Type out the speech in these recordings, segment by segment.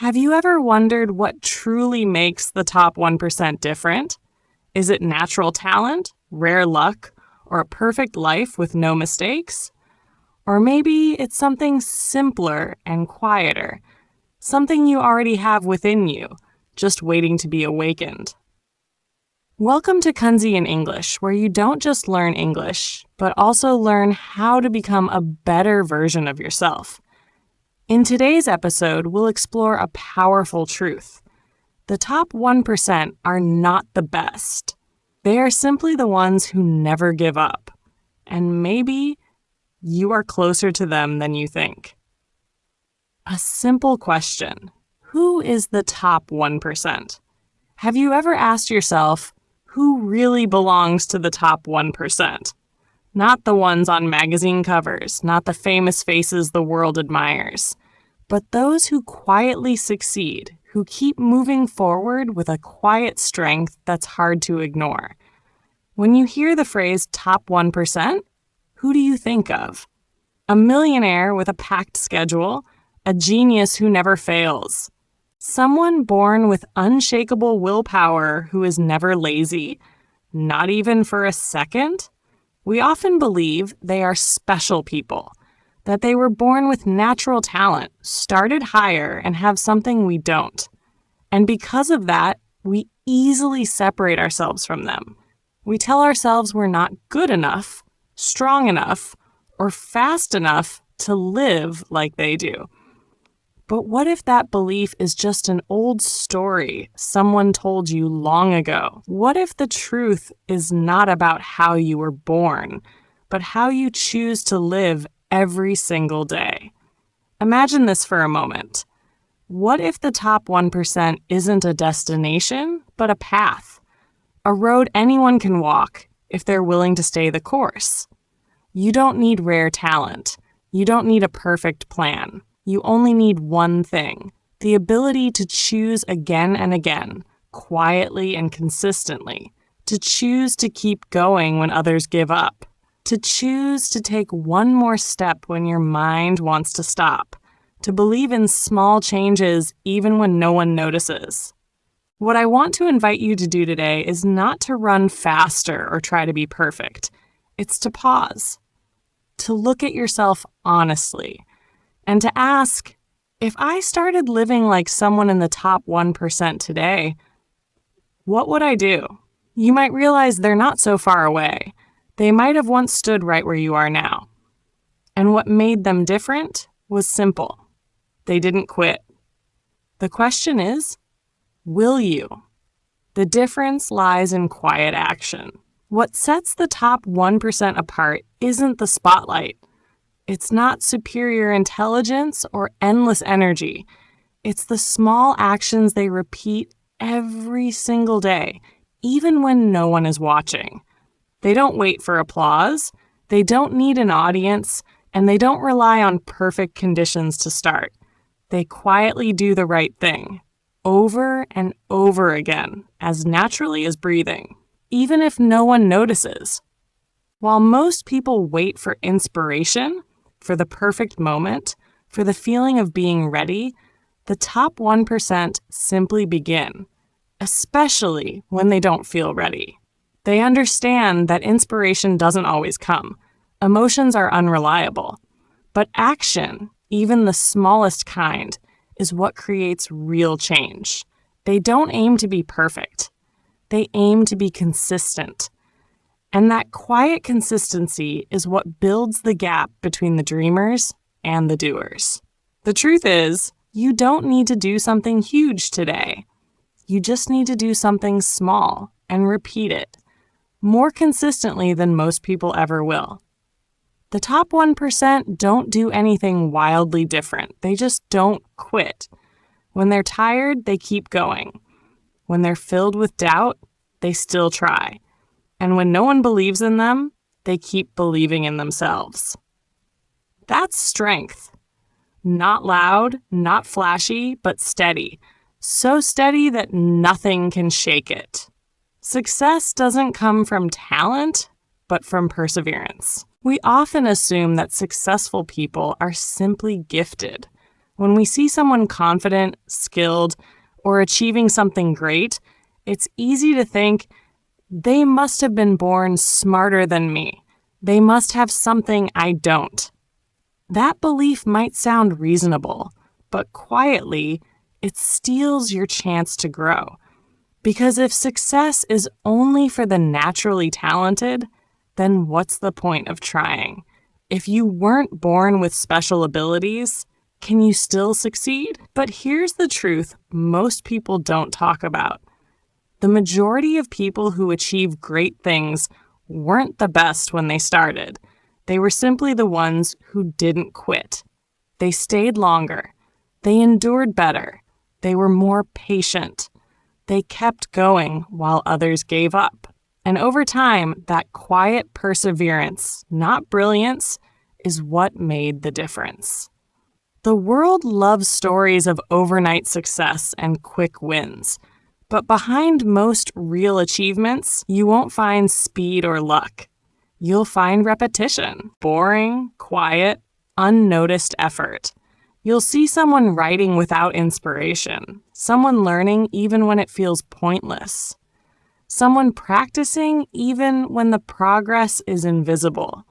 Have you ever wondered what truly makes the top 1% different? Is it natural talent, rare luck, or a perfect life with no mistakes? Or maybe it's something simpler and quieter, something you already have within you, just waiting to be awakened. Welcome to Kunzy in English, where you don't just learn English, but also learn how to become a better version of yourself. In today's episode, we'll explore a powerful truth. The top 1% are not the best. They are simply the ones who never give up. And maybe you are closer to them than you think. A simple question: who is the top 1%? Have you ever asked yourself, who really belongs to the top 1%? Not the ones on magazine covers, not the famous faces the world admires, but those who quietly succeed, who keep moving forward with a quiet strength that's hard to ignore. When you hear the phrase top 1%, who do you think of? A millionaire with a packed schedule, a genius who never fails, someone born with unshakable willpower who is never lazy, not even for a second? We often believe they are special people, that they were born with natural talent, started higher, and have something we don't. And because of that, we easily separate ourselves from them. We tell ourselves we're not good enough, strong enough, or fast enough to live like they do. But what if that belief is just an old story someone told you long ago? What if the truth is not about how you were born, but how you choose to live every single day? Imagine this for a moment. What if the top 1% isn't a destination, but a path? A road anyone can walk if they're willing to stay the course. You don't need rare talent. You don't need a perfect plan. You only need one thing: the ability to choose again and again, quietly and consistently, to choose to keep going when others give up, to choose to take one more step when your mind wants to stop, to believe in small changes even when no one notices. What I want to invite you to do today is not to run faster or try to be perfect. It's to pause, to look at yourself honestly, and to ask, if I started living like someone in the top 1% today, what would I do? You might realize they're not so far away. They might have once stood right where you are now. And what made them different was simple. They didn't quit. The question is, will you? The difference lies in quiet action. What sets the top 1% apart isn't the spotlight. It's not superior intelligence or endless energy. It's the small actions they repeat every single day, even when no one is watching. They don't wait for applause, they don't need an audience, and they don't rely on perfect conditions to start. They quietly do the right thing, over and over again, as naturally as breathing, even if no one notices. While most people wait for inspiration, for the perfect moment, for the feeling of being ready, the top 1% simply begin, especially when they don't feel ready. They understand that inspiration doesn't always come. Emotions are unreliable. But action, even the smallest kind, is what creates real change. They don't aim to be perfect. They aim to be consistent. And that quiet consistency is what builds the gap between the dreamers and the doers. The truth is, you don't need to do something huge today. You just need to do something small and repeat it more consistently than most people ever will. The top 1% don't do anything wildly different. They just don't quit. When they're tired, they keep going. When they're filled with doubt, they still try. And when no one believes in them, they keep believing in themselves. That's strength. Not loud, not flashy, but steady. So steady that nothing can shake it. Success doesn't come from talent, but from perseverance. We often assume that successful people are simply gifted, When we see someone confident, skilled, or achieving something great, it's easy to think, they must have been born smarter than me. They must have something I don't. That belief might sound reasonable, but quietly, it steals your chance to grow. Because if success is only for the naturally talented, then what's the point of trying? If you weren't born with special abilities, can you still succeed? But here's the truth most people don't talk about. The majority of people who achieve great things weren't the best when they started. They were simply the ones who didn't quit. They stayed longer. They endured better. They were more patient. They kept going while others gave up. And over time, that quiet perseverance, not brilliance, is what made the difference. The world loves stories of overnight success and quick wins. But behind most real achievements, you won't find speed or luck. You'll find repetition, boring, quiet, unnoticed effort. You'll see someone writing without inspiration, someone learning even when it feels pointless, someone practicing even when the progress is invisible.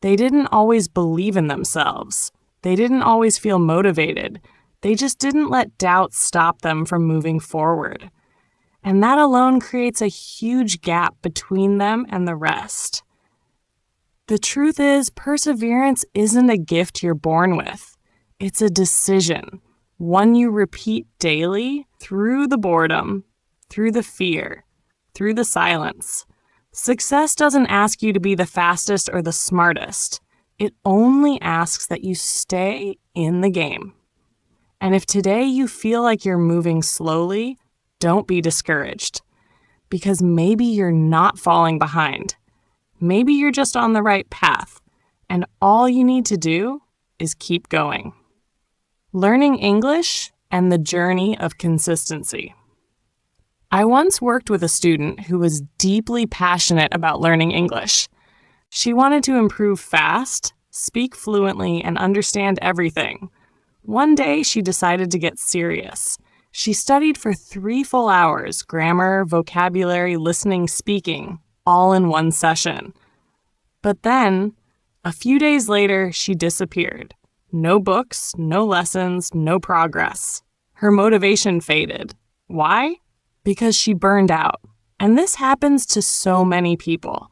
They didn't always believe in themselves. They didn't always feel motivated. They just didn't let doubt stop them from moving forward. And that alone creates a huge gap between them and the rest. The truth is, perseverance isn't a gift you're born with. It's a decision, one you repeat daily through the boredom, through the fear, through the silence. Success doesn't ask you to be the fastest or the smartest. It only asks that you stay in the game. And if today you feel like you're moving slowly, don't be discouraged, because maybe you're not falling behind. Maybe you're just on the right path, and all you need to do is keep going. Learning English and the journey of consistency. I once worked with a student who was deeply passionate about learning English. She wanted to improve fast, speak fluently, and understand everything. One day, she decided to get serious. She studied for 3 full hours, grammar, vocabulary, listening, speaking, all in one session. But then, a few days later, she disappeared. No books, no lessons, no progress. Her motivation faded. Why? Because she burned out. And this happens to so many people.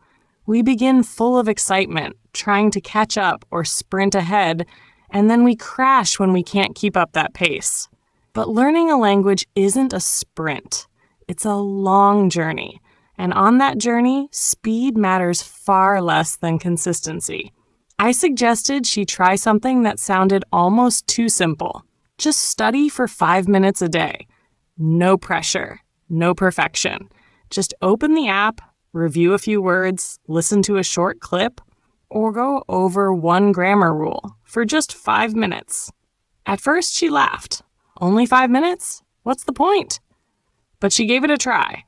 We begin full of excitement, trying to catch up or sprint ahead, and then we crash when we can't keep up that pace. But learning a language isn't a sprint. It's a long journey. And on that journey, speed matters far less than consistency. I suggested she try something that sounded almost too simple. Just study for 5 minutes a day. No pressure, no perfection. Just open the app, review a few words, listen to a short clip, or go over one grammar rule for just 5 minutes. At first, she laughed. Only 5 minutes? What's the point? But she gave it a try.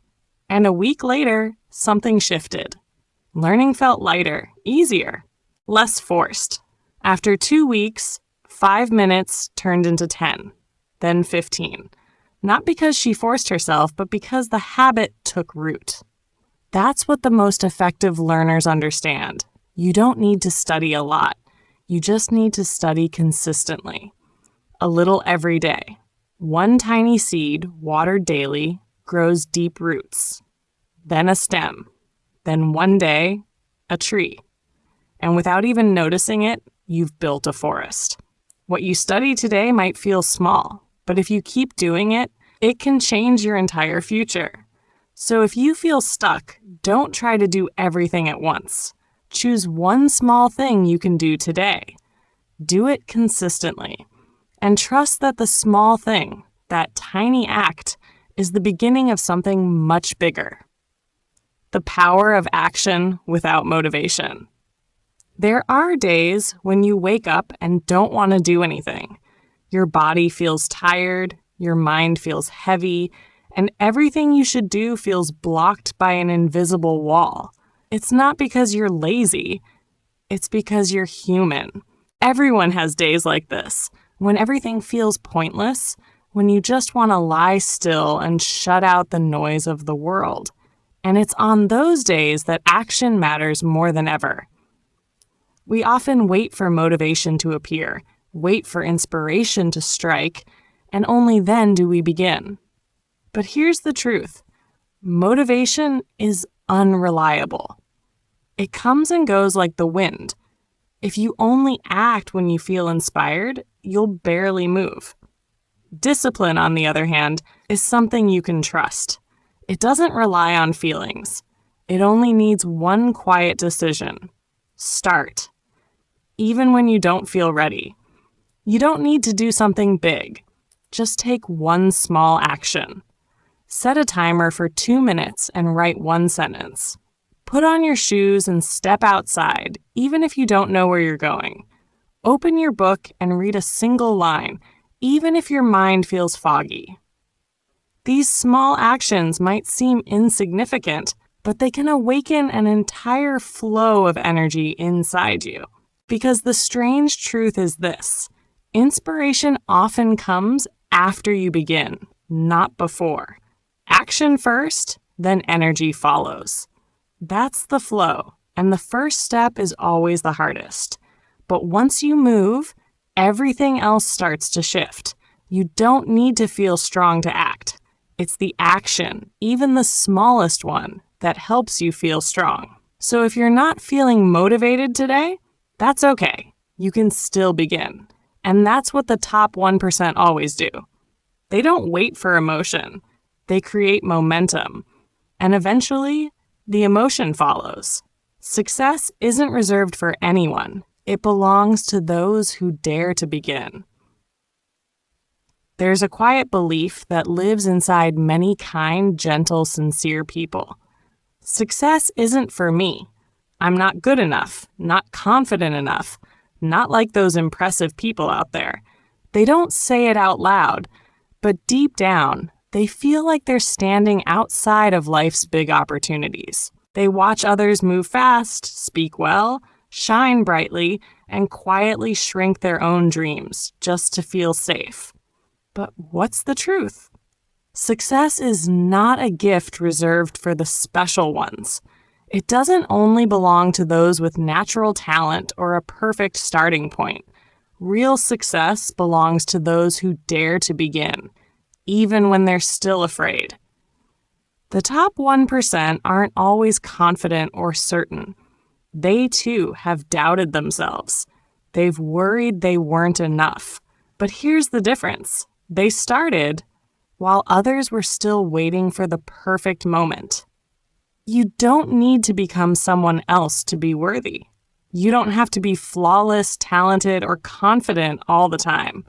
And a week later, something shifted. Learning felt lighter, easier, less forced. After 2 weeks, 5 minutes turned into 10, then 15. Not because she forced herself, but because the habit took root. That's what the most effective learners understand. You don't need to study a lot. You just need to study consistently. A little every day. One tiny seed, watered daily, grows deep roots. Then a stem. Then one day, a tree. And without even noticing it, you've built a forest. What you study today might feel small, but if you keep doing it, it can change your entire future. So if you feel stuck, don't try to do everything at once. Choose one small thing you can do today. Do it consistently. And trust that the small thing, that tiny act, is the beginning of something much bigger. The power of action without motivation. There are days when you wake up and don't want to do anything. Your body feels tired, your mind feels heavy, and everything you should do feels blocked by an invisible wall. It's not because you're lazy, it's because you're human. Everyone has days like this, when everything feels pointless, when you just want to lie still and shut out the noise of the world. And it's on those days that action matters more than ever. We often wait for motivation to appear, wait for inspiration to strike, and only then do we begin. But here's the truth. Motivation is unreliable. It comes and goes like the wind. If you only act when you feel inspired, you'll barely move. Discipline, on the other hand, is something you can trust. It doesn't rely on feelings. It only needs one quiet decision. Start. Even when you don't feel ready. You don't need to do something big. Just take one small action. Set a timer for 2 minutes and write one sentence. Put on your shoes and step outside, even if you don't know where you're going. Open your book and read a single line, even if your mind feels foggy. These small actions might seem insignificant, but they can awaken an entire flow of energy inside you. Because the strange truth is this: inspiration often comes after you begin, not before. Action first, then energy follows. That's the flow, and the first step is always the hardest. But once you move, everything else starts to shift. You don't need to feel strong to act. It's the action, even the smallest one, that helps you feel strong. So if you're not feeling motivated today, that's okay. You can still begin. And that's what the top 1% always do. They don't wait for emotion. They create momentum. And eventually, the emotion follows. Success isn't reserved for anyone. It belongs to those who dare to begin. There's a quiet belief that lives inside many kind, gentle, sincere people. Success isn't for me. I'm not good enough, not confident enough, not like those impressive people out there. They don't say it out loud, but deep down, they feel like they're standing outside of life's big opportunities. They watch others move fast, speak well, shine brightly, and quietly shrink their own dreams just to feel safe. But what's the truth? Success is not a gift reserved for the special ones. It doesn't only belong to those with natural talent or a perfect starting point. Real success belongs to those who dare to begin, even when they're still afraid. The top 1% aren't always confident or certain. They too have doubted themselves. They've worried they weren't enough. But here's the difference. They started while others were still waiting for the perfect moment. You don't need to become someone else to be worthy. You don't have to be flawless, talented, or confident all the time.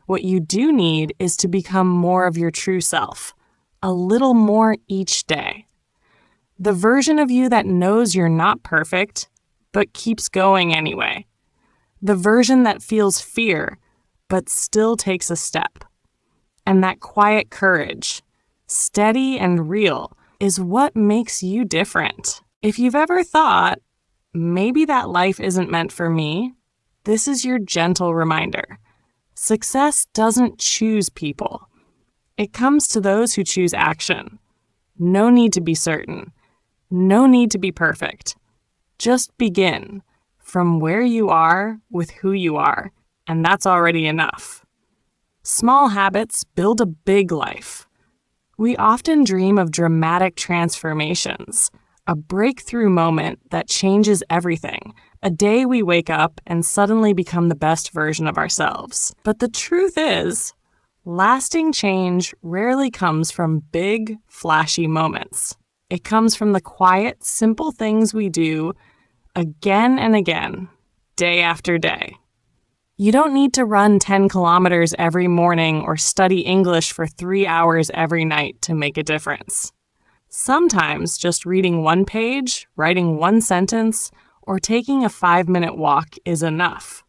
What you do need is to become more of your true self, a little more each day. The version of you that knows you're not perfect, but keeps going anyway. The version that feels fear, but still takes a step. And that quiet courage, steady and real, is what makes you different. If you've ever thought, maybe that life isn't meant for me, this is your gentle reminder. Success doesn't choose people. It comes to those who choose action. No need to be certain. No need to be perfect. Just begin from where you are with who you are, and that's already enough. Small habits build a big life. We often dream of dramatic transformations, a breakthrough moment that changes everything, a day we wake up and suddenly become the best version of ourselves. But the truth is, lasting change rarely comes from big, flashy moments. It comes from the quiet, simple things we do again and again, day after day. You don't need to run 10 kilometers every morning or study English for 3 hours every night to make a difference. Sometimes just reading one page, writing one sentence, or taking a 5-minute walk is enough.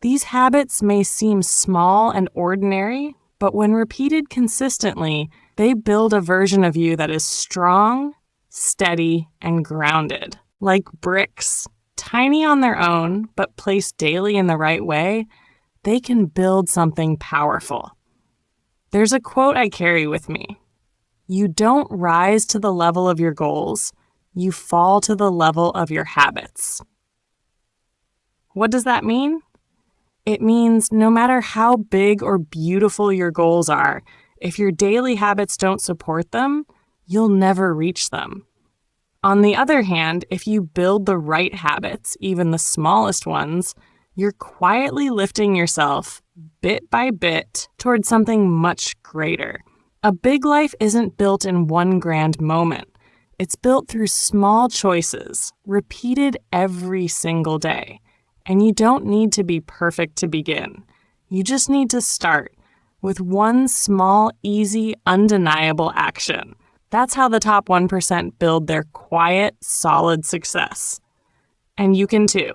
These habits may seem small and ordinary, but when repeated consistently, they build a version of you that is strong, steady, and grounded. Like bricks, tiny on their own, but placed daily in the right way, they can build something powerful. There's a quote I carry with me. You don't rise to the level of your goals, you fall to the level of your habits. What does that mean? It means no matter how big or beautiful your goals are, if your daily habits don't support them, you'll never reach them. On the other hand, if you build the right habits, even the smallest ones, you're quietly lifting yourself bit by bit towards something much greater. A big life isn't built in one grand moment. It's built through small choices, repeated every single day. And you don't need to be perfect to begin. You just need to start with one small, easy, undeniable action. That's how the top 1% build their quiet, solid success. And you can too.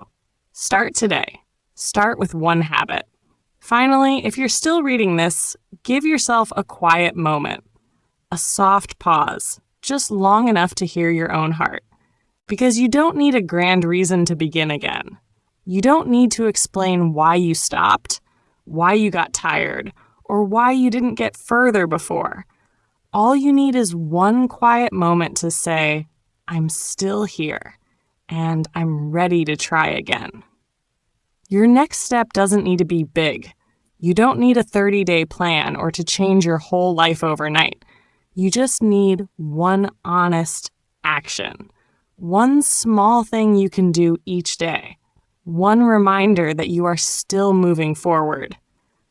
Start today. Start with one habit. Finally, if you're still reading this, give yourself a quiet moment, a soft pause, just long enough to hear your own heart. Because you don't need a grand reason to begin again. You don't need to explain why you stopped, why you got tired, or why you didn't get further before. All you need is one quiet moment to say, I'm still here, and I'm ready to try again. Your next step doesn't need to be big. You don't need a 30-day plan or to change your whole life overnight. You just need one honest action. One small thing you can do each day. One reminder that you are still moving forward.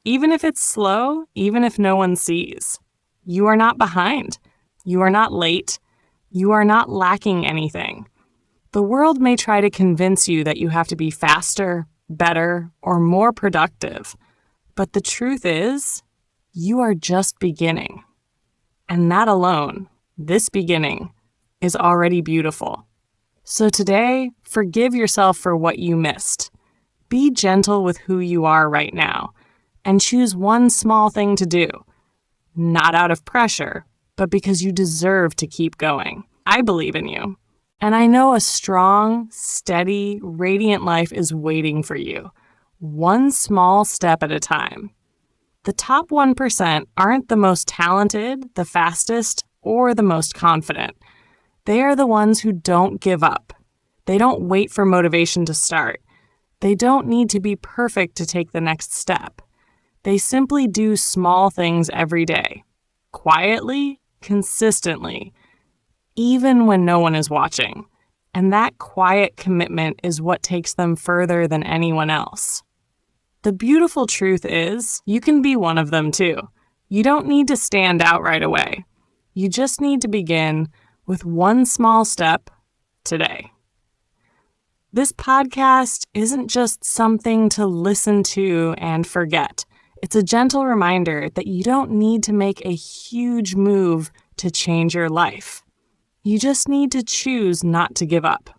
Even if it's slow, even if no one sees. You are not behind. You are not late. You are not lacking anything. The world may try to convince you that you have to be faster, better, or more productive. But the truth is, you are just beginning. And that alone, this beginning, is already beautiful. So today, forgive yourself for what you missed. Be gentle with who you are right now, and choose one small thing to do. Not out of pressure, but because you deserve to keep going. I believe in you. And I know a strong, steady, radiant life is waiting for you. One small step at a time. The top 1% aren't the most talented, the fastest, or the most confident. They are the ones who don't give up. They don't wait for motivation to start. They don't need to be perfect to take the next step. They simply do small things every day, quietly, consistently, even when no one is watching. And that quiet commitment is what takes them further than anyone else. The beautiful truth is, you can be one of them too. You don't need to stand out right away. You just need to begin with one small step today. This podcast isn't just something to listen to and forget. It's a gentle reminder that you don't need to make a huge move to change your life. You just need to choose not to give up.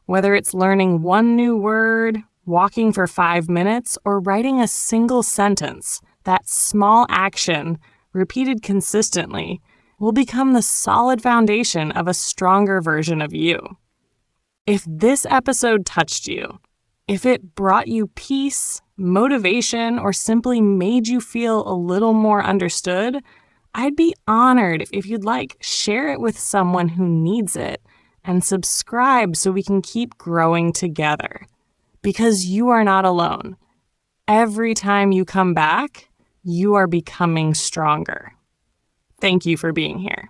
Whether it's learning one new word, walking for 5 minutes, or writing a single sentence, that small action, repeated consistently, will become the solid foundation of a stronger version of you. If this episode touched you, if it brought you peace, motivation, or simply made you feel a little more understood, I'd be honored if you'd share it with someone who needs it and subscribe so we can keep growing together. Because you are not alone. Every time you come back, you are becoming stronger. Thank you for being here.